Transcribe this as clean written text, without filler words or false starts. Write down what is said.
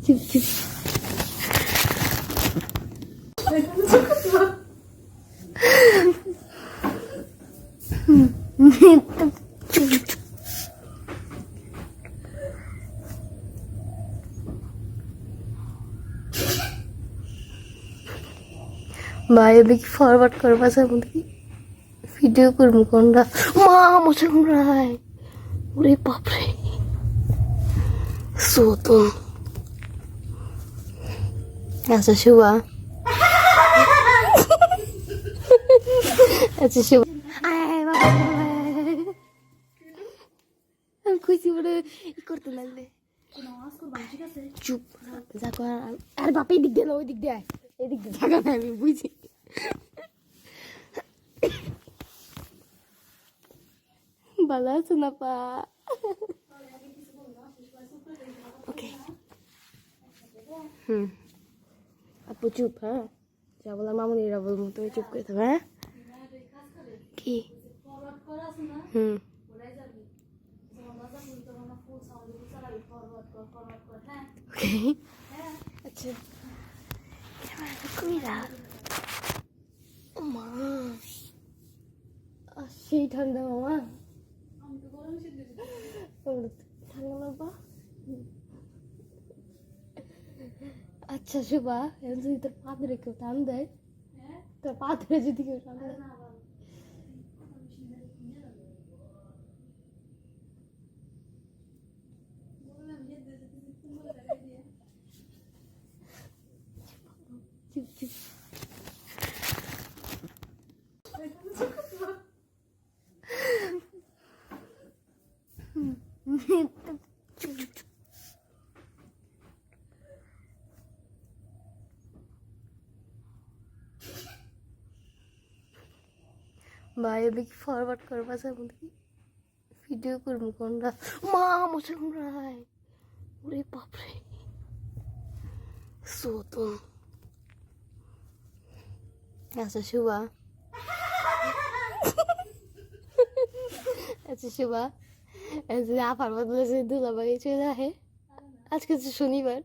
চুপ চুপ ভাই আমি কি ফরওয়ার্ড করবো মধ্যে ভিডিও করবো কোনটা মা মশা কামড়ায় ওরে বাপরে সোতন আচ্ছা শুভা আচ্ছা শুভা আমি খুশি বলে ই করতে লাগলে চুপ যা কর আর বাপ এই দিক দিয়ে না ওই দিক দিয়ে এই দিক দিয়ে থাকা না আমি বুঝি ভালো আছো না পা ওকে আপু চুপ হ্যাঁ যা বলার মামুনিরা বলবো তুমি চুপ করে থাকো হ্যাঁ কি ওকে আচ্ছা কুমিরা মা সেই ঠান্ডা মামা ঠান্ডা লাগবা আচ্ছা শুভা যদি তোর পা ধরে কেউ টান দেয় তোর পা ধরে যদি কেউ টান দেয় চুপ চুপ ভাই আমি কি ফরওয়ার্ড করবো মধ্যে ভিডিও করবো কোনটা মা মশা কামড়ায় ওরে বাপরে সোতন আচ্ছা শুভা আচ্ছা শুভা আফার বদলে দুলাভাই চলে আসে আজকে তো শনিবার